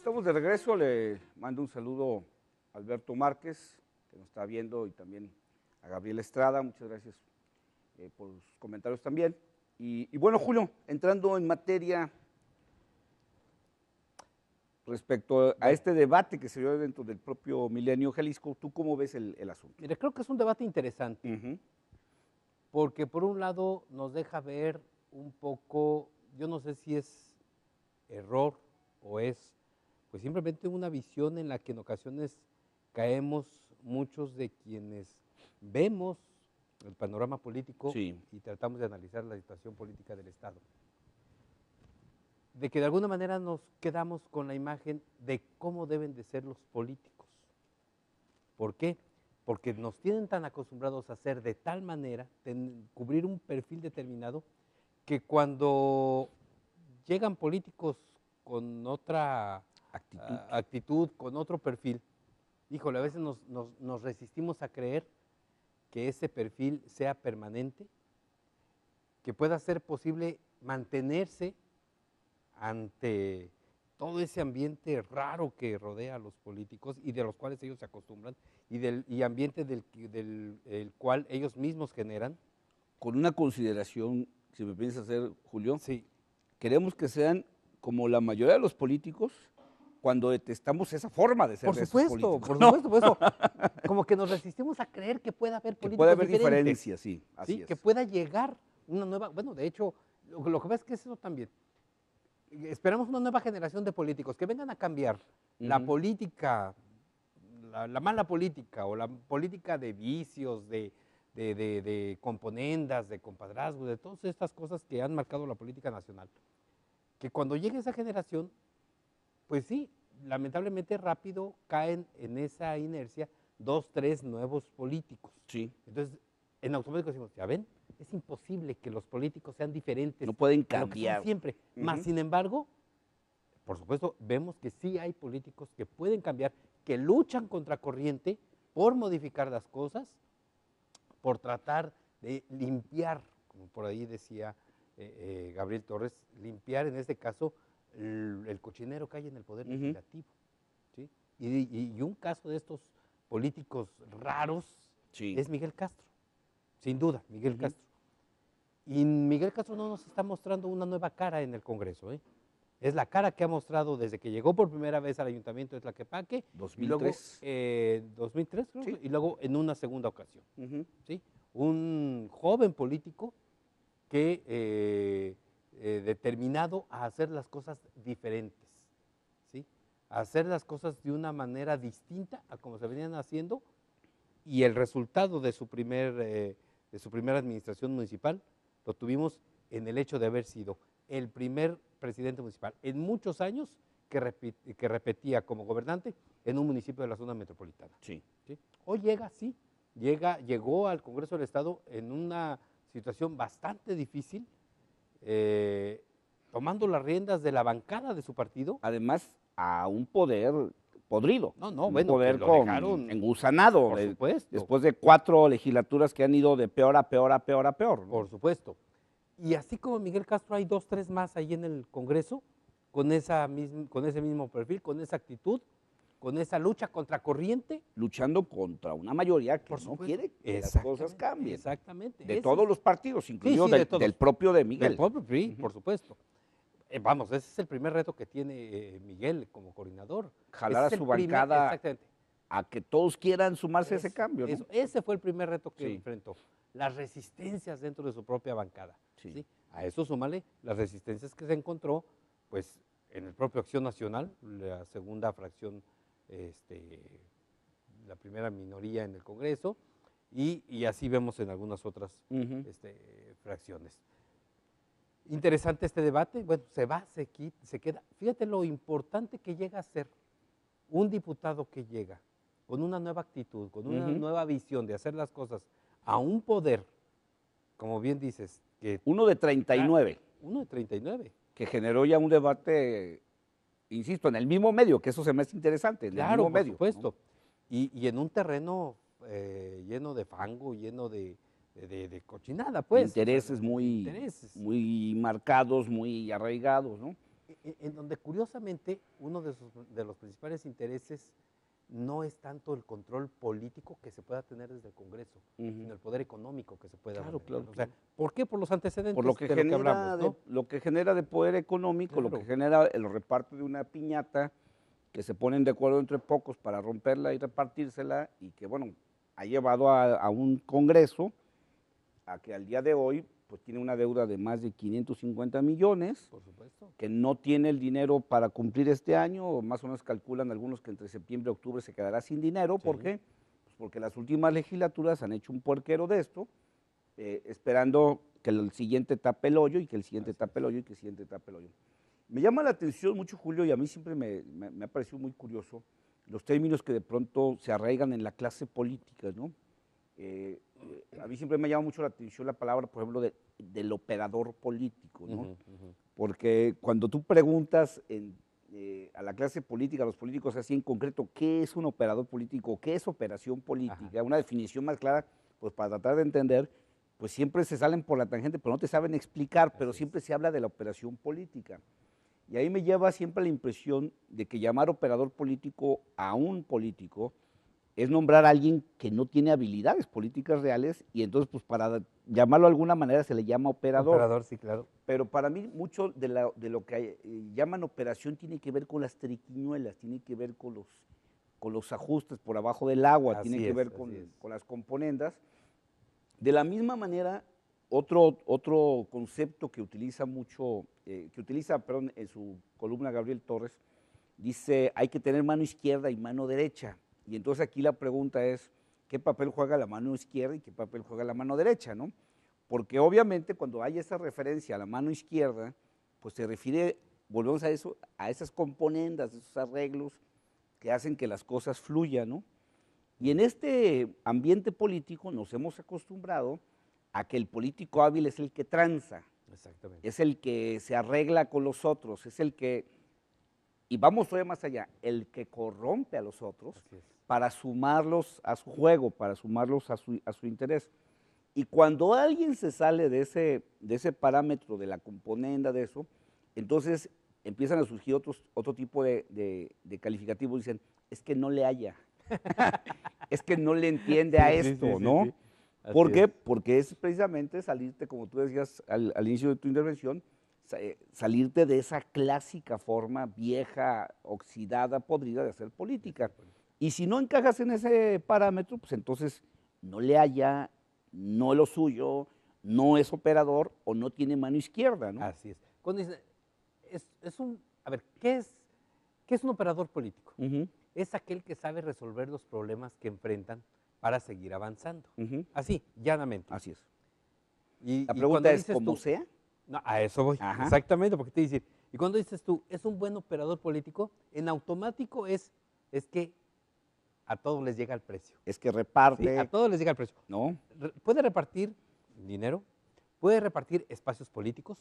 Estamos de regreso, le mando un saludo a Alberto Márquez, que nos está viendo, y también a Gabriel Estrada, muchas gracias por sus comentarios también. Y bueno, Julio, entrando en materia respecto a este debate que se dio dentro del propio Milenio Jalisco, ¿tú cómo ves el asunto? Mire, creo que es un debate interesante, porque por un lado nos deja ver un poco, yo no sé si es error o es pues simplemente una visión en la que en ocasiones caemos muchos de quienes vemos el panorama político Sí. y tratamos de analizar la situación política del Estado. De que de alguna manera nos quedamos con la imagen de cómo deben de ser los políticos. ¿Por qué? Porque nos tienen tan acostumbrados a ser de tal manera, cubrir un perfil determinado, que cuando llegan políticos con otra actitud, con otro perfil, híjole, a veces nos resistimos a creer que ese perfil sea permanente, que pueda ser posible mantenerse ante todo ese ambiente raro que rodea a los políticos y de los cuales ellos se acostumbran y ambiente del cual ellos mismos generan. Con una consideración, si me piensas hacer, Julio, Sí. Queremos que sean como la mayoría de los políticos cuando detestamos esa forma de ser Por de esos supuesto, políticos, por ¿no? supuesto, por eso, como que nos resistimos a creer que pueda haber Que políticos puede haber diferentes, diferencias, sí, así ¿sí? es. Que pueda llegar una nueva, bueno, de hecho, lo que pasa es que es eso también. Esperamos una nueva generación de políticos que vengan a cambiar la política, la mala política o la política de vicios, de componendas, de compadrazgo, de todas estas cosas que han marcado la política nacional. Que cuando llegue esa generación, pues sí, lamentablemente rápido caen en esa inercia 2, 3 nuevos políticos. Sí. Entonces, en automático decimos, ya ven, es imposible que los políticos sean diferentes No pueden de lo que son cambiar. siempre. Más sin embargo, por supuesto, vemos que sí hay políticos que pueden cambiar, que luchan contra corriente por modificar las cosas, por tratar de limpiar, como por ahí decía Gabriel Torres, limpiar en este caso el cochinero que hay en el poder legislativo. ¿Sí? Y un caso de estos políticos raros es Miguel Castro, sin duda, Miguel Castro. Y Miguel Castro no nos está mostrando una nueva cara en el Congreso, ¿eh? Es la cara que ha mostrado desde que llegó por primera vez al Ayuntamiento de Tlaquepaque, 2003. y luego, 2003 creo, Sí. y luego en una segunda ocasión. ¿Sí? Un joven político que determinado a hacer las cosas diferentes, ¿sí? A hacer las cosas de una manera distinta a como se venían haciendo, y el resultado de su primera administración municipal lo tuvimos en el hecho de haber sido el primer presidente municipal en muchos años que repetía como gobernante en un municipio de la zona metropolitana. Sí. ¿Sí? Hoy llegó al Congreso del Estado en una situación bastante difícil, tomando las riendas de la bancada de su partido. Además, a un poder podrido. No, un bueno, poder que lo dejaron engusanado. por supuesto. Después de 4 legislaturas que han ido de peor a peor a peor a peor, ¿no? Por supuesto. Y así como Miguel Castro, hay 2, 3 más ahí en el Congreso con ese mismo perfil, con esa actitud, con esa lucha contra corriente. Luchando contra una mayoría que no quiere que las cosas cambien. Exactamente. De todos los partidos, incluido de todos. del propio de Miguel. Del propio PRI, por supuesto. Vamos, ese es el primer reto que tiene Miguel como coordinador. Jalar a su bancada exactamente. a que todos quieran sumarse a ese cambio, ¿no? Ese fue el primer reto que enfrentó. Las resistencias dentro de su propia bancada. ¿Sí? A eso súmale las resistencias que se encontró, pues, en el propio Acción Nacional, la segunda fracción, la primera minoría en el Congreso, y así vemos en algunas otras fracciones. Interesante este debate. Bueno, se va, se queda. Fíjate lo importante que llega a ser un diputado que llega con una nueva actitud, con una nueva visión de hacer las cosas a un poder, como bien dices, que uno de 39. Uno de 39. Que generó ya un debate, insisto, en el mismo medio, que eso se me hace interesante, en el mismo medio. Por supuesto. ¿No? Y en un terreno lleno de fango, lleno de cochinada, pues. Intereses muy marcados, muy arraigados, ¿no? en donde curiosamente uno de los principales intereses no es tanto el control político que se pueda tener desde el Congreso, sino el poder económico que se pueda Claro, manejar. claro, O sea, claro. ¿por qué? Por los antecedentes Por lo que de lo que genera hablamos, ¿no? lo que genera de poder económico, lo que Claro. genera el reparto de una piñata, que se ponen de acuerdo entre pocos para romperla y repartírsela, y que, bueno, ha llevado a un Congreso a que al día de hoy pues tiene una deuda de más de 550 millones, Por supuesto. que no tiene el dinero para cumplir este año, o más o menos calculan algunos que entre septiembre y octubre se quedará sin dinero. ¿Por Sí. qué? Pues porque las últimas legislaturas han hecho un puerquero de esto, esperando que el siguiente tape el hoyo, y que el siguiente tape el hoyo, y que el siguiente tape el hoyo. Me llama la atención mucho, Julio, y a mí siempre me ha parecido muy curioso los términos que de pronto se arraigan en la clase política, ¿no? A mí siempre me llama mucho la atención la palabra, por ejemplo, del operador político, ¿no? Porque cuando tú preguntas a la clase política, a los políticos así en concreto, ¿qué es un operador político? ¿Qué es operación política? Una definición más clara, pues para tratar de entender, pues siempre se salen por la tangente, pero no te saben explicar, pero siempre se habla de la operación política. Y ahí me lleva siempre la impresión de que llamar operador político a un político es nombrar a alguien que no tiene habilidades políticas reales, y entonces pues para llamarlo de alguna manera se le llama operador. Operador, sí, claro. Pero para mí mucho de lo que llaman operación tiene que ver con las triquiñuelas, tiene que ver con los ajustes por abajo del agua, tiene que ver con las componendas. De la misma manera, otro concepto que utiliza mucho, perdón, en su columna Gabriel Torres, dice, hay que tener mano izquierda y mano derecha. Y entonces aquí la pregunta es, ¿qué papel juega la mano izquierda y qué papel juega la mano derecha, no? Porque obviamente cuando hay esa referencia a la mano izquierda, pues se refiere, volvemos a eso, a esas componendas, esos arreglos que hacen que las cosas fluyan, ¿no? Y en este ambiente político nos hemos acostumbrado a que el político hábil es el que tranza, es el que se arregla con los otros, es el que, y vamos todavía más allá, el que corrompe a los otros para sumarlos a su juego, para sumarlos a su interés. Y cuando alguien se sale de ese parámetro, de la componenda de eso, entonces empiezan a surgir otro tipo de calificativos. Dicen, es que no le halla, es que no le entiende a esto, ¿no? ¿Por qué? Porque es precisamente salirte, como tú decías al inicio de tu intervención, salirte de esa clásica forma vieja, oxidada, podrida de hacer política. Y si no encajas en ese parámetro, pues entonces no le halla, no es lo suyo, no es operador o no tiene mano izquierda, ¿no? Así es. Cuando dice, a ver, ¿qué es un operador político? Es aquel que sabe resolver los problemas que enfrentan para seguir avanzando. Así, llanamente. Así es. Y la pregunta es, ¿cómo sea? No, a eso voy. Ajá. Exactamente, porque te dice, y cuando dices tú, ¿es un buen operador político? En automático es que a todos les llega el precio. Es que reparte. Sí, a todos les llega el precio. ¿No? Puede repartir dinero, puede repartir espacios políticos,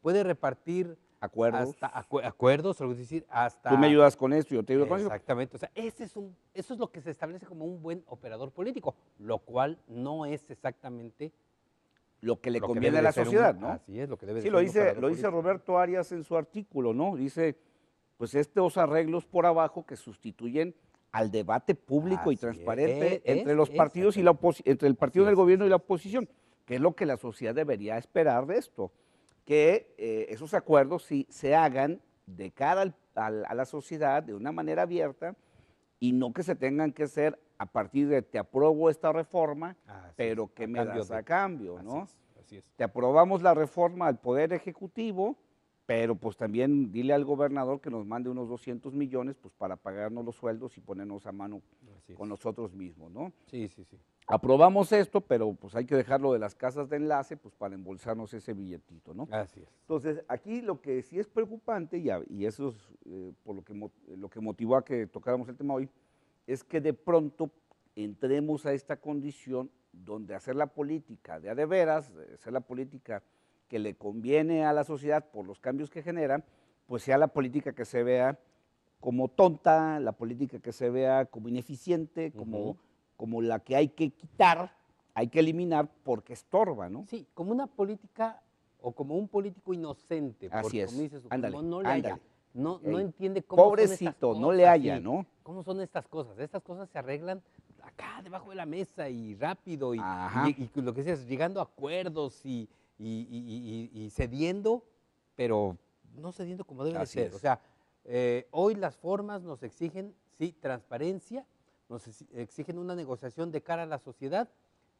puede repartir acuerdos. Hasta acuerdos, es decir, hasta... Tú me ayudas con esto, yo te ayudo con eso. Exactamente, o sea, eso es lo que se establece como un buen operador político, lo cual no es exactamente lo que le conviene a la sociedad, ¿no? Así es, lo que debe sí, ser un operador lo dice político. Roberto Arias en su artículo, ¿no? Dice, pues estos arreglos por abajo que sustituyen al debate público y transparente entre los partidos y entre el partido del gobierno y la oposición, que es lo que la sociedad debería esperar de esto, que esos acuerdos sí se hagan de cara a la sociedad de una manera abierta y no que se tengan que hacer a partir de te apruebo esta reforma, pero ¿qué me das a cambio, no? Así es. Te aprobamos la reforma al Poder Ejecutivo, pero pues también dile al gobernador que nos mande unos 200 millones pues para pagarnos los sueldos y ponernos a mano con nosotros mismos, ¿no? Sí, sí, sí. Aprobamos esto, pero pues hay que dejarlo de las casas de enlace pues para embolsarnos ese billetito, ¿no? Así es. Entonces, aquí lo que sí es preocupante, y eso es por lo que motivó a que tocáramos el tema hoy, es que de pronto entremos a esta condición donde hacer la política de a veras, hacer la política que le conviene a la sociedad por los cambios que genera, pues sea la política que se vea como tonta, la política que se vea como ineficiente, como la que hay que quitar, hay que eliminar porque estorba, ¿no? Sí, como una política o como un político inocente, Así porque es, como dices, ándale, como no le haya, ándale. no Ey, entiende cómo son pobrecito, estas cosas, no le haya, sí, ¿no? cómo son estas cosas. Estas cosas se arreglan acá debajo de la mesa y rápido Ajá. y lo que decías, llegando a acuerdos y cediendo, pero no cediendo como debe de Así ser. es. O sea, hoy las formas nos exigen, sí, transparencia, nos exigen una negociación de cara a la sociedad,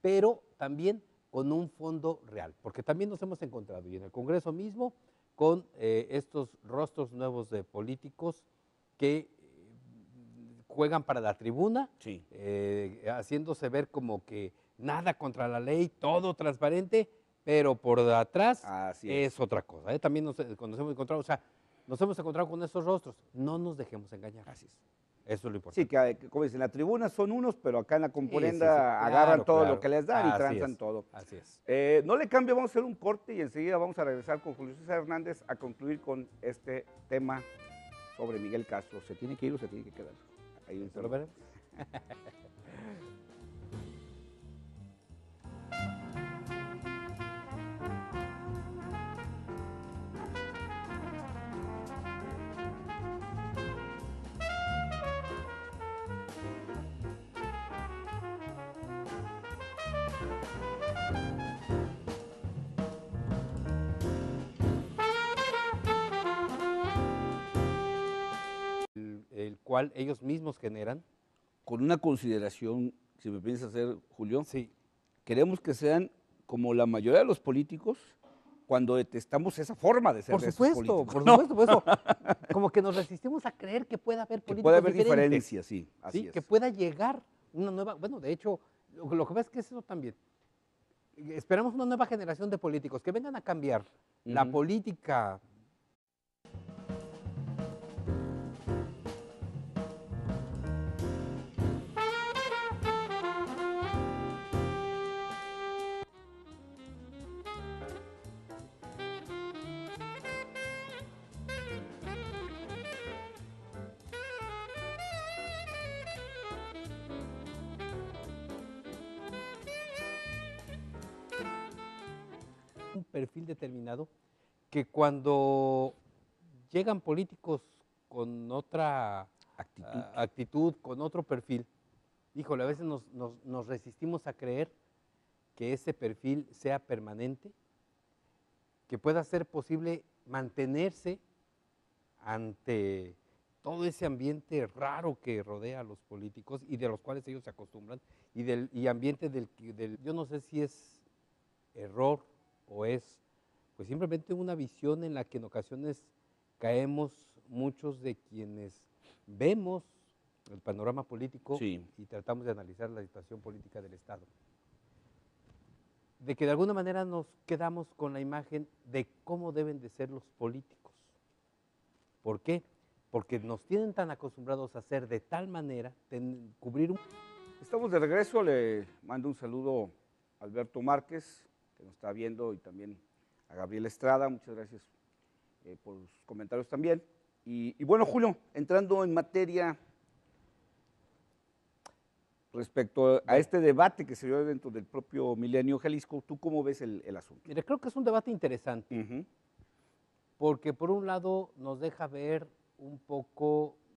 pero también con un fondo real, porque también nos hemos encontrado, y en el Congreso mismo, con estos rostros nuevos de políticos que juegan para la tribuna, Sí. haciéndose ver como que nada contra la ley, todo transparente, pero por atrás Así es otra cosa. También nos hemos encontrado, o sea, nos hemos encontrado con esos rostros, no nos dejemos engañar. Así es. Eso es lo Sí, importante. que, como dicen, en la tribuna son unos, pero acá en la Sí, sí, componenda sí, agarran claro, todo lo claro. que les dan y Así transan es, todo. así es. No le cambio, vamos a hacer un corte y enseguida vamos a regresar con Julio César Hernández a concluir con este tema sobre Miguel Castro. ¿Se tiene que ir o se tiene que quedar? Ahí Eso lo veremos. El cual ellos mismos generan. Con una consideración, si me piensas hacer, Julio, Sí, queremos que sean como la mayoría de los políticos cuando detestamos esa forma de ser por de esos supuesto, políticos. por ¿no? supuesto, por eso, como que nos resistimos a creer que pueda haber Que políticos puede haber diferentes, diferencias, sí, así ¿sí? es. Que pueda llegar una nueva, bueno, de hecho, lo que pasa es que es eso también. Esperamos una nueva generación de políticos que vengan a cambiar la Ujú. política. Un perfil determinado que cuando llegan políticos con otra Actitud. actitud, con otro perfil, híjole, a veces nos resistimos a creer que ese perfil sea permanente, que pueda ser posible mantenerse ante todo ese ambiente raro que rodea a los políticos y de los cuales ellos se acostumbran, y ambiente yo no sé si es error o es pues simplemente una visión en la que en ocasiones caemos muchos de quienes vemos el panorama político Sí. y tratamos de analizar la situación política del Estado. De que de alguna manera nos quedamos con la imagen de cómo deben de ser los políticos. ¿Por qué? Porque nos tienen tan acostumbrados a ser de tal manera, cubrir un... Estamos de regreso, le mando un saludo a Alberto Márquez, que nos está viendo, y también a Gabriel Estrada, muchas gracias por sus comentarios también. Y bueno, Julio, entrando en materia respecto a este debate que se dio dentro del propio Milenio Jalisco, ¿tú cómo ves el asunto? Mira, creo que es un debate interesante, Ujú. porque por un lado nos deja ver un poco